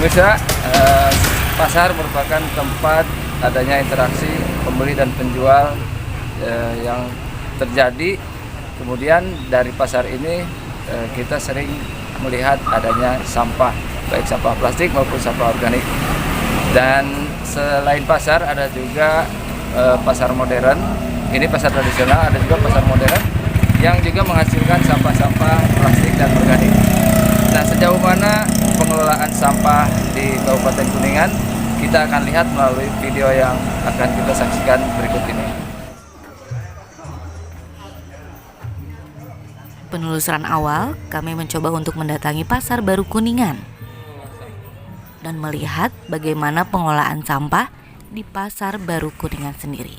Pemirsa, pasar merupakan tempat adanya interaksi pembeli dan penjual yang terjadi. Kemudian dari pasar ini kita sering melihat adanya sampah, baik sampah plastik maupun sampah organik. Dan selain pasar ada juga pasar modern. Ini pasar tradisional, ada juga pasar modern yang juga menghasilkan sampah-sampah plastik dan organik. Nah, sejauh mana pengelolaan sampah di Kabupaten Kuningan, kita akan lihat melalui video yang akan kita saksikan berikut ini. Penelusuran awal, kami mencoba untuk mendatangi Pasar Baru Kuningan dan melihat bagaimana pengelolaan sampah di Pasar Baru Kuningan sendiri.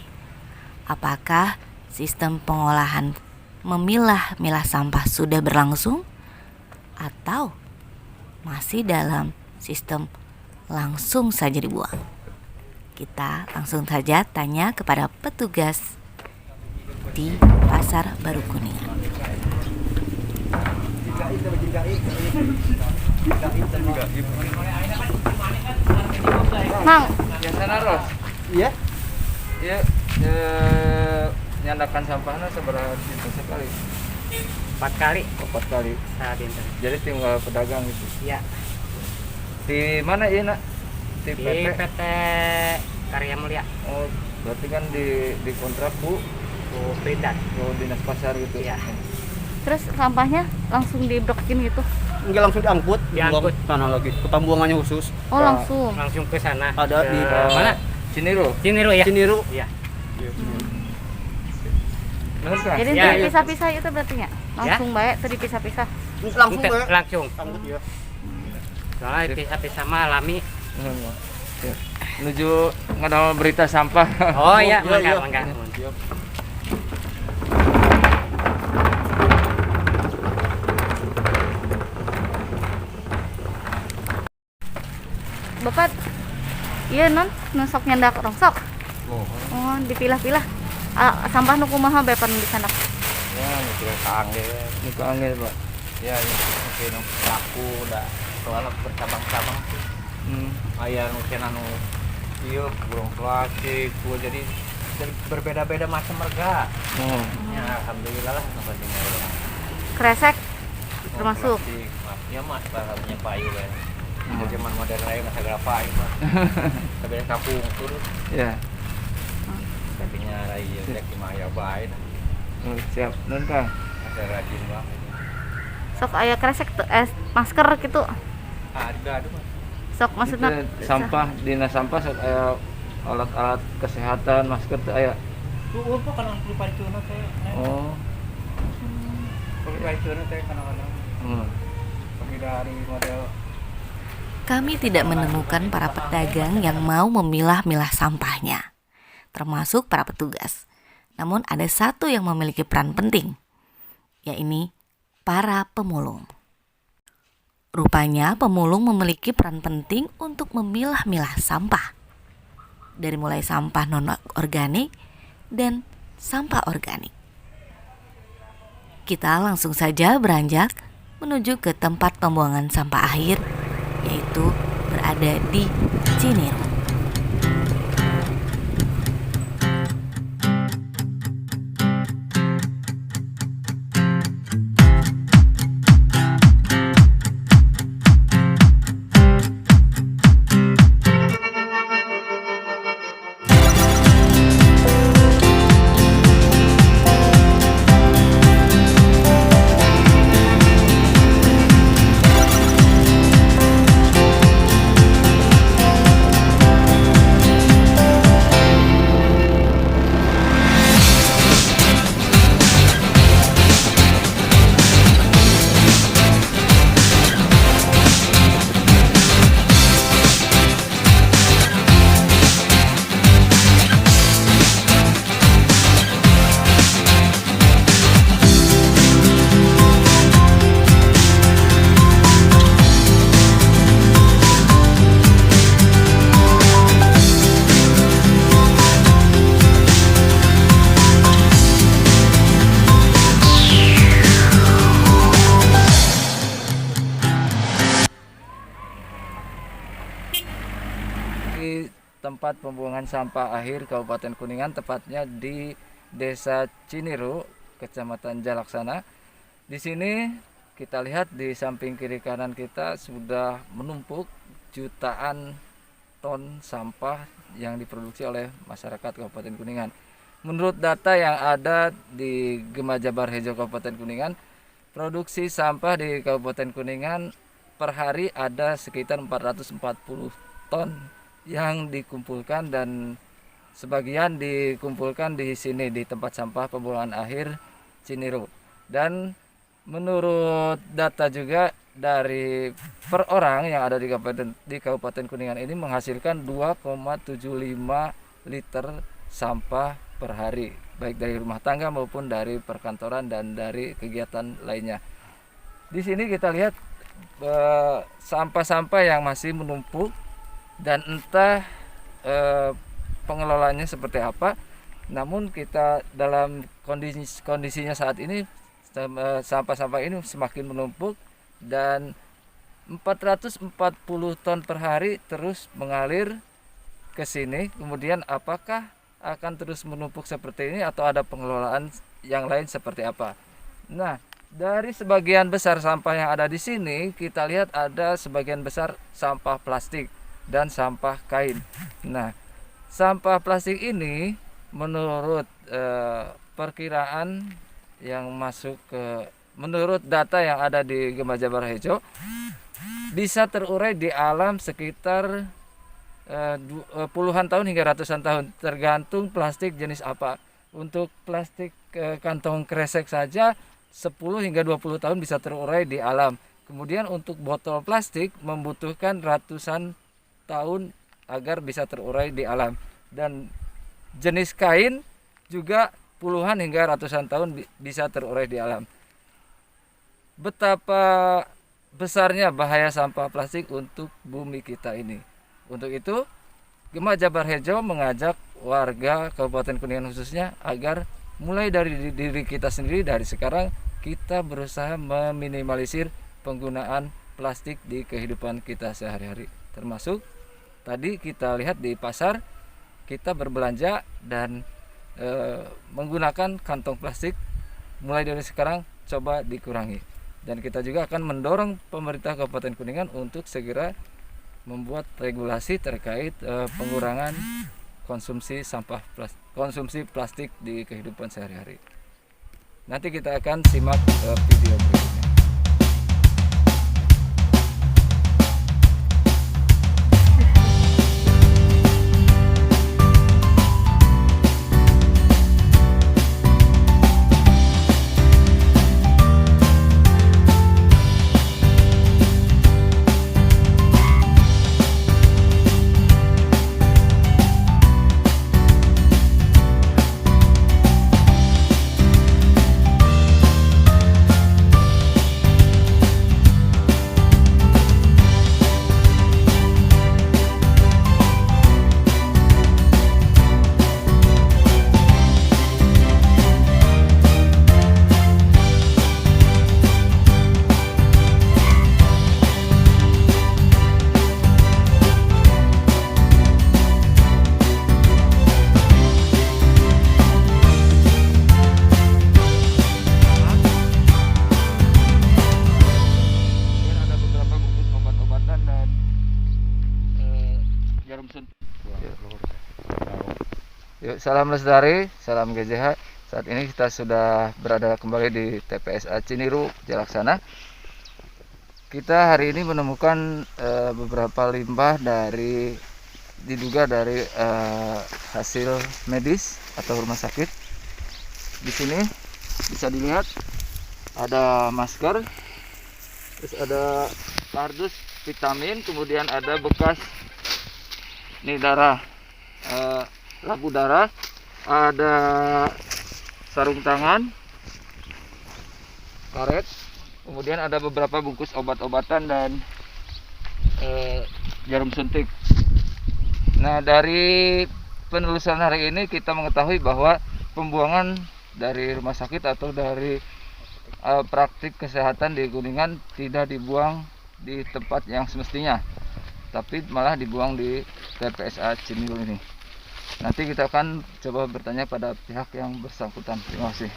Apakah sistem pengolahan memilah-milah sampah sudah berlangsung atau masih dalam sistem langsung saja dibuang? Kita langsung saja tanya kepada petugas di Pasar Baru Kuningan. Mang, biasanya Ros? Iya. Iya, nyandakan sampahnya seberapa sekali? 4 kali. 4 kali. Saat ini. Jadi tinggal pedagang gitu. Iya. Di mana ya, Nak? Di Di PT? PT Karya Mulia. Oh, berarti kan di kontrak Bu Perindak. dinas pasar gitu. Iya. Terus sampahnya langsung dibrokin gitu? Enggak langsung diangkut, Diangkut. dibuang sana lagi. Ke pembuangannya khusus. Oh, Nah, langsung. Langsung ke sana. Ada di mana? Ciniru. Ciniru ya. Ciniru. Iya. Bener kan? Jadi Ya, dipisah-pisah itu berarti ya? Langsung baik tuh dipisah-pisah. Langsung ya? langsung. Iya. Ya. Soalnya pisah-pisah mah alami. Ya. Menuju ngadal berita sampah. Oh iya, iya. mangga. Bapak, iya non sok nyandak rongsok. Oh, dipilah-pilah. Sampah nu kumaha bae pan disandak. Ya, mikir kangen. Ini kangen, Pak. Ya, mungkin aku udah soalnya bercabang-cabang. Ayah mungkin anu iya burung plastik, jadi berbeda-beda macam merga. Ya, alhamdulillah lah tempatnya. Kresek termasuk. Ya mas, bahannya payu kan. Zaman modern aja masa berapa ini mas. Tapi kampung turun. Ya. Tapinya raya rek di maya bae. Siap. Nun Kang. Ada rajin banget. Sok aya kresek tuh masker gitu. Ada mas. Sok maksudnya Itu sampah dinas sampah alat-alat kesehatan, masker tuh aya. Tuh apa kan lupa itu teh. Oh. Lupa itu teh kadang-kadang. Pergi dari model. Kami tidak menemukan para pedagang yang mau memilah-milah sampahnya, termasuk para petugas. Namun ada satu yang memiliki peran penting, yaitu para pemulung. Rupanya pemulung memiliki peran penting untuk memilah-milah sampah, dari mulai sampah non-organik dan sampah organik. Kita langsung saja beranjak menuju ke tempat pembuangan sampah akhir, yaitu berada di Ciniru. tempat pembuangan sampah akhir Kabupaten Kuningan, tepatnya di Desa Ciniru, Kecamatan Jalaksana. Di sini kita lihat di samping kiri kanan kita sudah menumpuk jutaan ton sampah yang diproduksi oleh masyarakat Kabupaten Kuningan. Menurut data yang ada di Gemaja Barhejo Kabupaten Kuningan, produksi sampah di Kabupaten Kuningan per hari ada sekitar 440 ton yang dikumpulkan, dan sebagian dikumpulkan di sini di tempat sampah pembuangan akhir Ciniru. Dan menurut data juga dari per orang yang ada di Kabupaten Kuningan ini menghasilkan 2,75 liter sampah per hari, baik dari rumah tangga maupun dari perkantoran dan dari kegiatan lainnya. Di sini kita lihat sampah-sampah yang masih menumpuk, dan entah pengelolaannya seperti apa. Namun kita dalam kondisinya saat ini, sampah-sampah ini semakin menumpuk dan 440 ton per hari terus mengalir ke sini. Kemudian apakah akan terus menumpuk seperti ini atau ada pengelolaan yang lain seperti apa? Nah, dari sebagian besar sampah yang ada di sini, kita lihat ada sebagian besar sampah plastik dan sampah kain. Nah, sampah plastik ini menurut perkiraan yang masuk menurut data yang ada di Gemaja Barhejo bisa terurai di alam sekitar puluhan tahun hingga ratusan tahun, tergantung plastik jenis apa. Untuk plastik kantong kresek saja 10 hingga 20 tahun bisa terurai di alam. Kemudian untuk botol plastik membutuhkan ratusan tahun agar bisa terurai di alam. Dan jenis kain juga puluhan hingga ratusan tahun bisa terurai di alam. Betapa besarnya bahaya sampah plastik untuk bumi kita ini. Untuk itu, Gemaja Barhejo mengajak warga Kabupaten Kuningan khususnya agar mulai dari diri kita sendiri, dari sekarang kita berusaha meminimalisir penggunaan plastik di kehidupan kita sehari-hari. Termasuk tadi kita lihat di pasar, kita berbelanja dan menggunakan kantong plastik mulai dari sekarang coba dikurangi. Dan kita juga akan mendorong pemerintah Kabupaten Kuningan untuk segera membuat regulasi terkait pengurangan konsumsi plastik di kehidupan sehari-hari. Nanti kita akan simak video berikutnya. Yuk, salam lestari, salam GJH. Saat ini kita sudah berada kembali di TPSA Ciniru, Jalaksana. Kita hari ini menemukan beberapa limbah diduga dari hasil medis atau rumah sakit. Di sini bisa dilihat ada masker, terus ada kardus vitamin, kemudian ada bekas darah. Labu darah, ada sarung tangan, karet, kemudian ada beberapa bungkus obat-obatan dan jarum suntik. Nah, dari penelusuran hari ini kita mengetahui bahwa pembuangan dari rumah sakit atau dari praktik kesehatan di Kuningan tidak dibuang di tempat yang semestinya. tapi malah dibuang di TPSA Cimil ini. Nanti kita akan coba bertanya pada pihak yang bersangkutan. Terima kasih.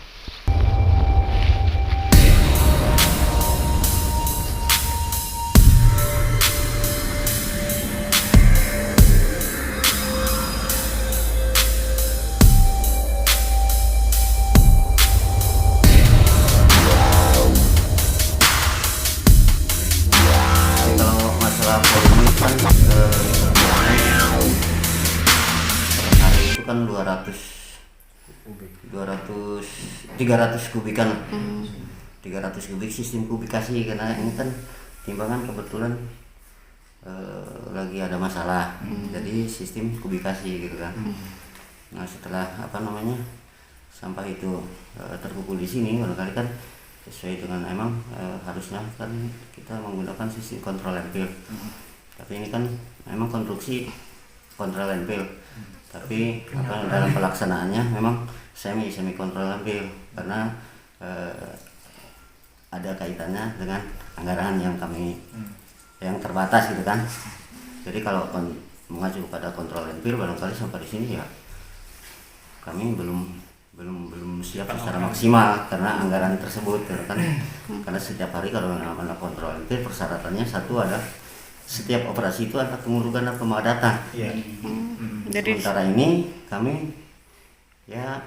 Kalau masalah volume kan hari itu kan 300 kubikan, 300 kubik sistem kubikasi, karena ini kan timbangan kebetulan lagi ada masalah, jadi sistem kubikasi gitu kan. Nah setelah sampah itu terkumpul di sini, barangkali kan sesuai dengan emang harusnya kan kita menggunakan sistem kontrol landfill. Tapi ini kan memang konstruksi kontrol landfill, tapi dalam pelaksanaannya memang semi kontrol landfill, karena ada kaitannya dengan anggaran yang kami yang terbatas gitu kan. Jadi kalau mengacu pada kontrol landfill, barangkali sampai di sini ya kami belum siap secara maksimal karena anggaran tersebut kan. Karena setiap hari kalau melakukan kontrol landfill, persyaratannya satu ada setiap operasi itu ada pengurugan dan pemadatan. Jadi Sementara ini kami ya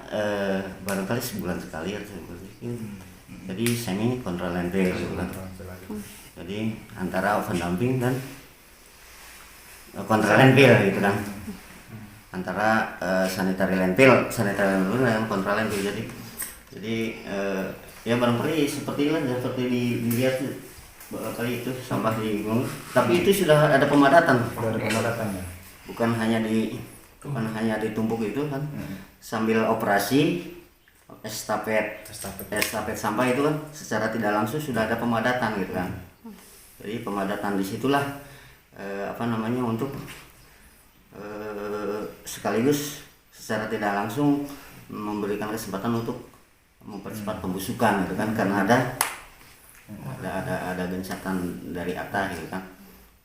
barangkali sebulan sekali atau sebulan sekali. Jadi semi kontrol landfill gitu kan. Jadi antara oven dumping dan kontrol landfill gitu kan. Antara sanitary landfill dan kontrol landfill. Jadi ya barangkali seperti dilihat kali itu sampah di gunung, tapi itu sudah ada pemadatan. Bukan hanya ditumpuk itu kan. Sambil operasi estafet sampah itu kan secara tidak langsung sudah ada pemadatan gitu kan. Jadi pemadatan disitulah untuk sekaligus secara tidak langsung memberikan kesempatan untuk mempercepat pembusukan gitu kan, karena ada gencatan dari atas gitu kan.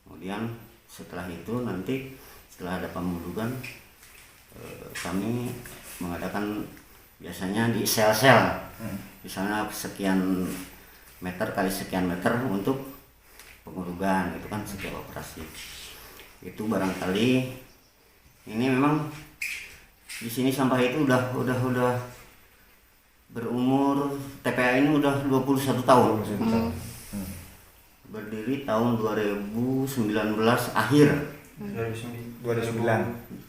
Kemudian setelah itu nanti setelah ada pembusukan kami mengadakan biasanya di sel-sel, misalnya sekian meter kali sekian meter untuk pengurugan gitu kan setiap operasi. Itu barangkali ini memang di sini sampah itu udah berumur, TPA ini udah 21 tahun. Berdiri tahun 2019 akhir. 2009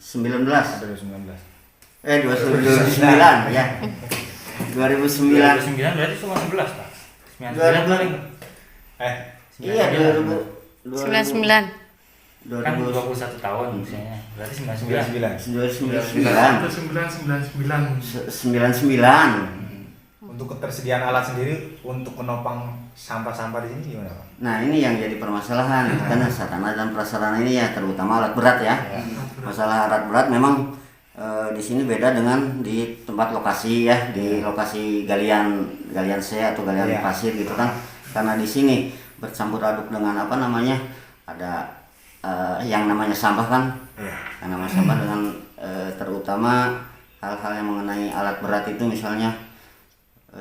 2009 ya. 2009 berarti cuma 11 Pak. 99 paling. Iya 99. 21 tahun misalnya. Berarti 99. 99. Untuk ketersediaan alat sendiri untuk menopang sampah-sampah di sini gimana Pak? Nah ini yang jadi permasalahan, karena sarana dan prasarana ini ya terutama alat berat ya. Masalah alat berat memang di sini beda dengan di tempat lokasi ya, di lokasi galian C atau galian pasir gitu kan. Karena di sini bercampur aduk dengan ada yang namanya sampah kan, yang namanya sampah dengan terutama hal-hal yang mengenai alat berat itu, misalnya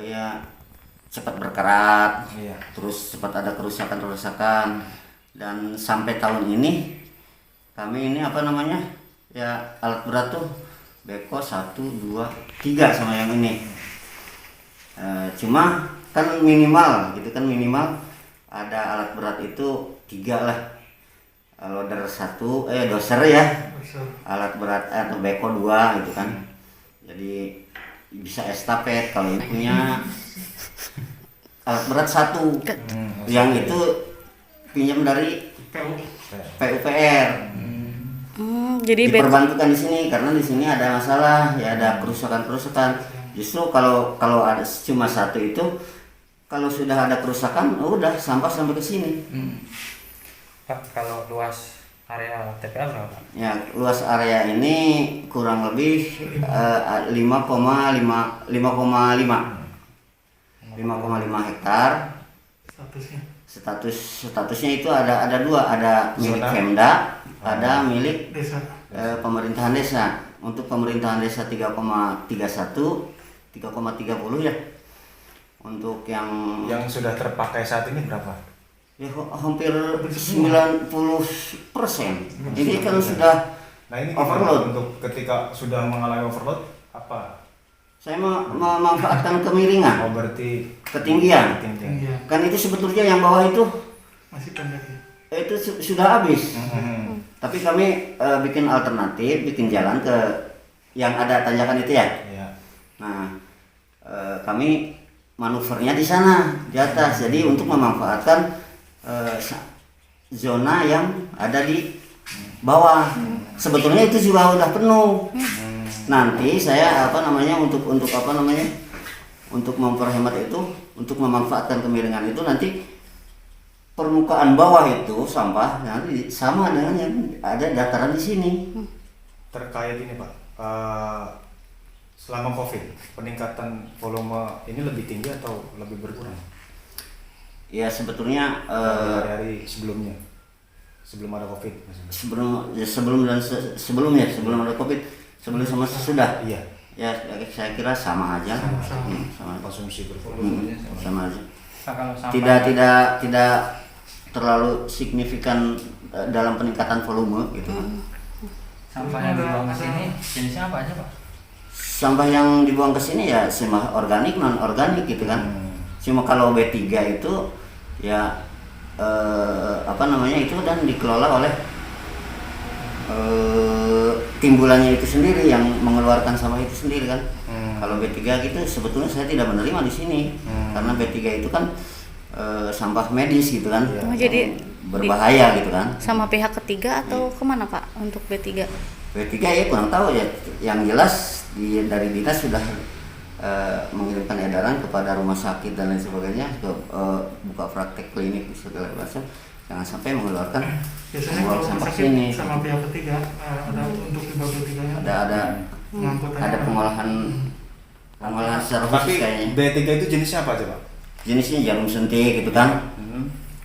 ya cepat berkarat, terus cepat ada kerusakan, dan sampai tahun ini kami ini ya alat berat tuh beko 1, 2, 3 sama yang ini. Cuma kan minimal ada alat berat itu 3 lah. Loader 1, doser ya, alat berat atau beko 2 gitu kan. Jadi bisa estafet. Kalau ini punya alat berat 1 yang itu pinjam dari PUPR. Jadi Diperbantukan di sini karena di sini ada masalah ya, ada kerusakan. Justru kalau ada cuma 1 itu, kalau sudah ada kerusakan udah sampah sampai ke sini. Pak, kalau luas area TPA berapa? Ya, luas area ini kurang lebih 5,5 hektar. Statusnya itu ada dua, ada milik Zona. Pemda, ada milik Desa. pemerintahan desa. Untuk pemerintahan desa 3,31, 3,30 ya. Untuk yang Yang sudah terpakai saat ini berapa? ya hampir 90%. Ini kan sudah Nah ini overload. gimana untuk ketika sudah mengalami overload apa? Saya memanfaatkan kemiringan, Berarti ketinggian. tinggi. Iya, Kan itu sebetulnya yang bawah itu masih pendek ya. itu sudah habis. Tapi kami bikin alternatif, bikin jalan ke yang ada tanjakan itu ya. Iya. Nah, kami manuvernya di sana, di atas. Jadi untuk memanfaatkan zona yang ada di bawah. Sebetulnya itu juga udah penuh. Nanti saya untuk memperhemat itu, untuk memanfaatkan kemiringan itu nanti permukaan bawah itu sampah nanti sama dengan yang ada dataran di sini. Terkait ini Pak, selama COVID peningkatan volume ini lebih tinggi atau lebih berkurang? Ya sebetulnya Dari sebelumnya, sebelum ada COVID maksudnya. sebelum ada COVID, sebelum sama sesudah. Iya. Ya saya kira sama aja. Sama. Konsumsi bervolume. Sama aja. Nah, kalau sampah Tidak terlalu signifikan dalam peningkatan volume gitu. sampah yang dibuang ke sini jenisnya apa aja Pak? Sampah yang dibuang ke sini ya sampah organik, non organik gitu kan. Cuma kalau B3 itu ya itu dan dikelola oleh timbulannya itu sendiri yang mengeluarkan sampah itu sendiri kan. Kalau B3 gitu sebetulnya saya tidak menerima di sini karena B3 itu kan sampah medis gitu kan. Oh, jadi berbahaya gitu kan. sama pihak ketiga atau kemana Pak untuk B3? B3 ya kurang tahu ya. Yang jelas dari dinas sudah mengirimkan edaran kepada rumah sakit dan lain sebagainya ke buka praktek klinik segala macam, jangan sampai mengeluarkan Biasanya buang kalau sampah sakit sini. sama pihak ketiga ada untuk di bawah B3-nya Ada pengolahan secara khusus Tapi kayaknya. B3 itu jenisnya apa aja Pak? Jenisnya jarum suntik gitu kan.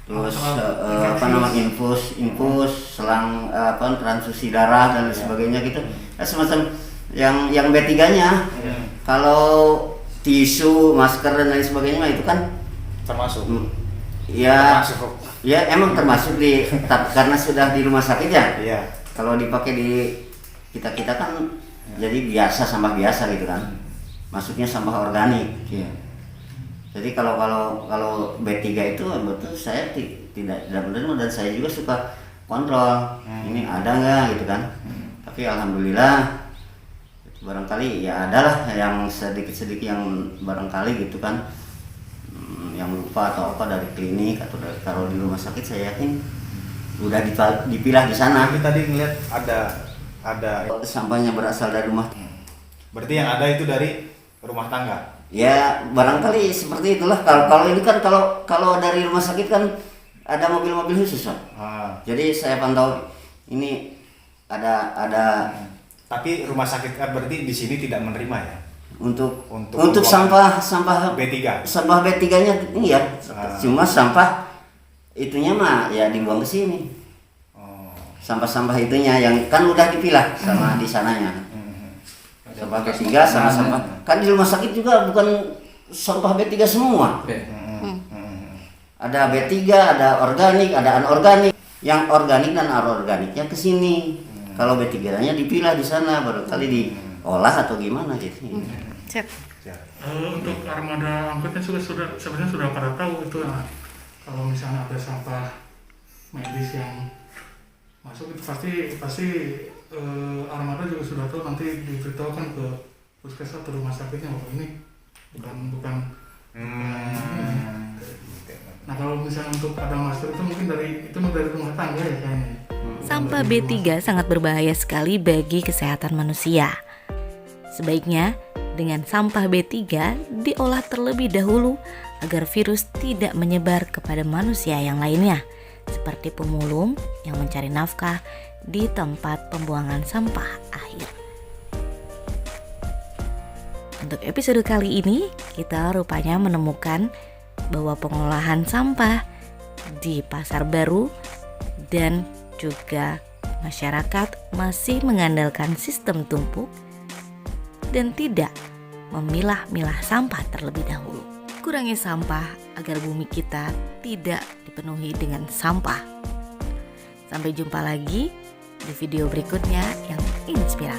Terus infus, selang transfusi darah dan lain sebagainya gitu. Semacam yang B3-nya. Kalau tisu, masker dan lain sebagainya mah itu kan Termasuk. ya Termasuk. ya emang termasuk karena sudah di rumah sakit ya. Iya. Kalau dipakai di kita kan jadi biasa, sampah biasa gitu kan. Masuknya sampah organik. Iya. Jadi kalau B3 itu betul saya tidak menerima dan saya juga suka kontrol. Ini ada nggak gitu kan. Tapi alhamdulillah barangkali ya adalah yang sedikit yang barangkali gitu kan yang lupa atau apa dari klinik atau dari taruh di rumah sakit, saya yakin udah dipilah di sana. Tapi tadi ngeliat ada Sampahnya berasal dari rumah. berarti yang ada itu dari rumah tangga. Ya barangkali seperti itulah. Kalau ini kan kalau dari rumah sakit kan ada mobil-mobil khusus Pak. Jadi saya pantau ini ada Tapi rumah sakit berarti di sini tidak menerima ya untuk Untuk sampah B3. sampah B3-nya iya. Cuma sampah itunya mah ya dibuang ke sini. Sampah-sampah itunya yang kan udah dipilah sama di sananya. Sampah B3 sama sampah kan di rumah sakit juga bukan sampah B3 semua. Ada B3, ada organik, ada anorganik. Yang organik dan anorganiknya ke sini. Kalau B3-nya dipilah di sana, barangkali diolah atau gimana gitu. Cek. Untuk armada angkutnya sebenarnya sudah pada tahu itu ya. Kalau misalnya ada sampah medis yang masuk itu pasti armada juga sudah tahu, nanti diberitahukan ke puskesmas atau rumah sakitnya bahwa ini bukan. Nah kalau misalnya untuk ada masker itu mungkin dari rumah tangga ya kayaknya. Sampah B3 sangat berbahaya sekali bagi kesehatan manusia. Sebaiknya dengan sampah B3 diolah terlebih dahulu agar virus tidak menyebar kepada manusia yang lainnya, seperti pemulung yang mencari nafkah di tempat pembuangan sampah akhir. Untuk episode kali ini, kita rupanya menemukan bahwa pengolahan sampah di Pasar Baru dan juga masyarakat masih mengandalkan sistem tumpuk dan tidak memilah-milah sampah terlebih dahulu. Kurangi sampah agar bumi kita tidak dipenuhi dengan sampah. Sampai jumpa lagi di video berikutnya yang inspiratif.